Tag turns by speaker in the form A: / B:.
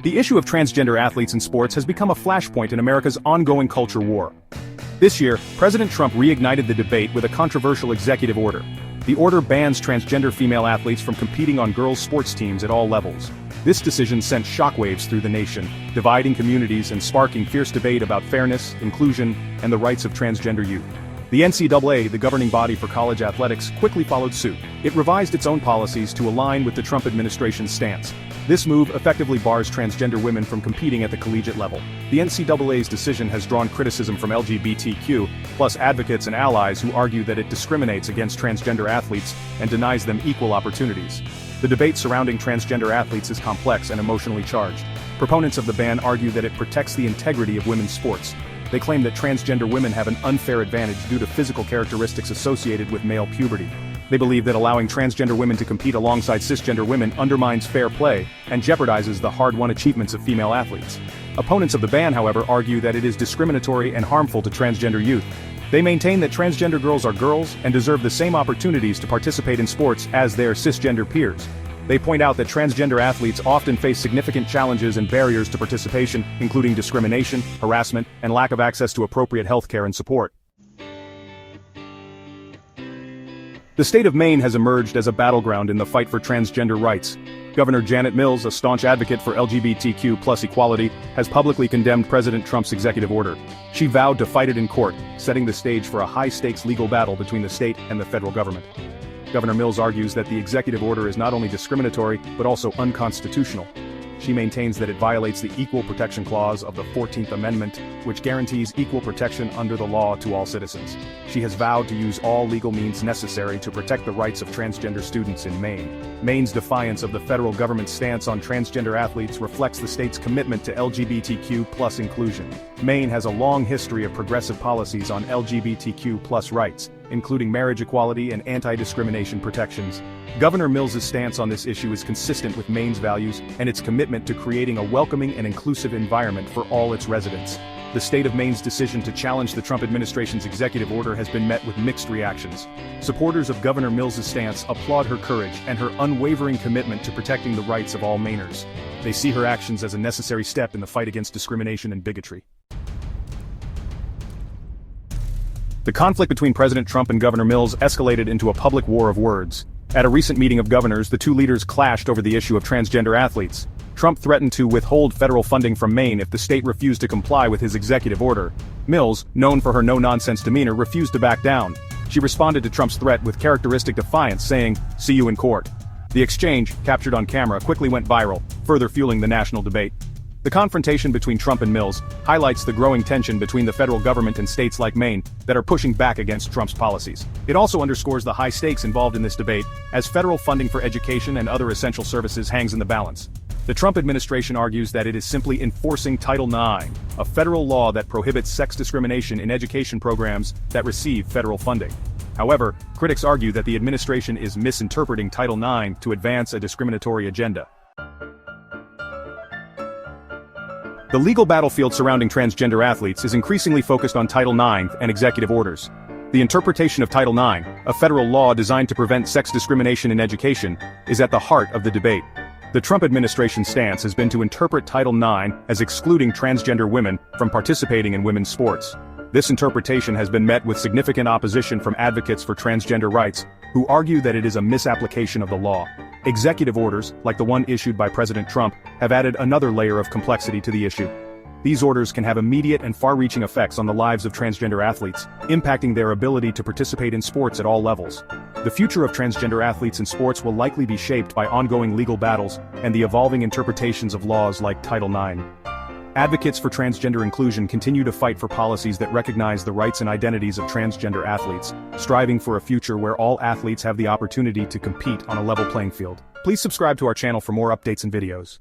A: The issue of transgender athletes in sports has become a flashpoint in America's ongoing culture war. This year, President Trump reignited the debate with a controversial executive order. The order bans transgender female athletes from competing on girls' sports teams at all levels. This decision sent shockwaves through the nation, dividing communities and sparking fierce debate about fairness, inclusion, and the rights of transgender youth. The NCAA, the governing body for college athletics, quickly followed suit. It revised its own policies to align with the Trump administration's stance. This move effectively bars transgender women from competing at the collegiate level. The NCAA's decision has drawn criticism from LGBTQ+ advocates and allies who argue that it discriminates against transgender athletes and denies them equal opportunities. The debate surrounding transgender athletes is complex and emotionally charged. Proponents of the ban argue that it protects the integrity of women's sports. They claim that transgender women have an unfair advantage due to physical characteristics associated with male puberty. They believe that allowing transgender women to compete alongside cisgender women undermines fair play and jeopardizes the hard-won achievements of female athletes. Opponents of the ban, however, argue that it is discriminatory and harmful to transgender youth. They maintain that transgender girls are girls and deserve the same opportunities to participate in sports as their cisgender peers. They point out that transgender athletes often face significant challenges and barriers to participation, including discrimination, harassment, and lack of access to appropriate health care and support. The state of Maine has emerged as a battleground in the fight for transgender rights. Governor Janet Mills, a staunch advocate for LGBTQ+ equality, has publicly condemned President Trump's executive order. She vowed to fight it in court, setting the stage for a high-stakes legal battle between the state and the federal government. Governor Mills argues that the executive order is not only discriminatory, but also unconstitutional. She maintains that it violates the Equal Protection Clause of the 14th Amendment, which guarantees equal protection under the law to all citizens. She has vowed to use all legal means necessary to protect the rights of transgender students in Maine. Maine's defiance of the federal government's stance on transgender athletes reflects the state's commitment to LGBTQ+ inclusion. Maine has a long history of progressive policies on LGBTQ+ rights, including marriage equality and anti-discrimination protections. Governor Mills's stance on this issue is consistent with Maine's values and its commitment to creating a welcoming and inclusive environment for all its residents. The state of Maine's decision to challenge the Trump administration's executive order has been met with mixed reactions. Supporters of Governor Mills's stance applaud her courage and her unwavering commitment to protecting the rights of all Mainers. They see her actions as a necessary step in the fight against discrimination and bigotry. The conflict between President Trump and Governor Mills escalated into a public war of words. At a recent meeting of governors, the two leaders clashed over the issue of transgender athletes. Trump threatened to withhold federal funding from Maine if the state refused to comply with his executive order. Mills, known for her no-nonsense demeanor, refused to back down. She responded to Trump's threat with characteristic defiance, saying, "See you in court." The exchange, captured on camera, quickly went viral, further fueling the national debate. The confrontation between Trump and Mills highlights the growing tension between the federal government and states like Maine that are pushing back against Trump's policies. It also underscores the high stakes involved in this debate, as federal funding for education and other essential services hangs in the balance. The Trump administration argues that it is simply enforcing Title IX, a federal law that prohibits sex discrimination in education programs that receive federal funding. However, critics argue that the administration is misinterpreting Title IX to advance a discriminatory agenda. The legal battlefield surrounding transgender athletes is increasingly focused on Title IX and executive orders. The interpretation of Title IX, a federal law designed to prevent sex discrimination in education, is at the heart of the debate. The Trump administration's stance has been to interpret Title IX as excluding transgender women from participating in women's sports. This interpretation has been met with significant opposition from advocates for transgender rights, who argue that it is a misapplication of the law. Executive orders, like the one issued by President Trump, have added another layer of complexity to the issue. These orders can have immediate and far-reaching effects on the lives of transgender athletes, impacting their ability to participate in sports at all levels. The future of transgender athletes in sports will likely be shaped by ongoing legal battles and the evolving interpretations of laws like Title IX. Advocates for transgender inclusion continue to fight for policies that recognize the rights and identities of transgender athletes, striving for a future where all athletes have the opportunity to compete on a level playing field. Please subscribe to our channel for more updates and videos.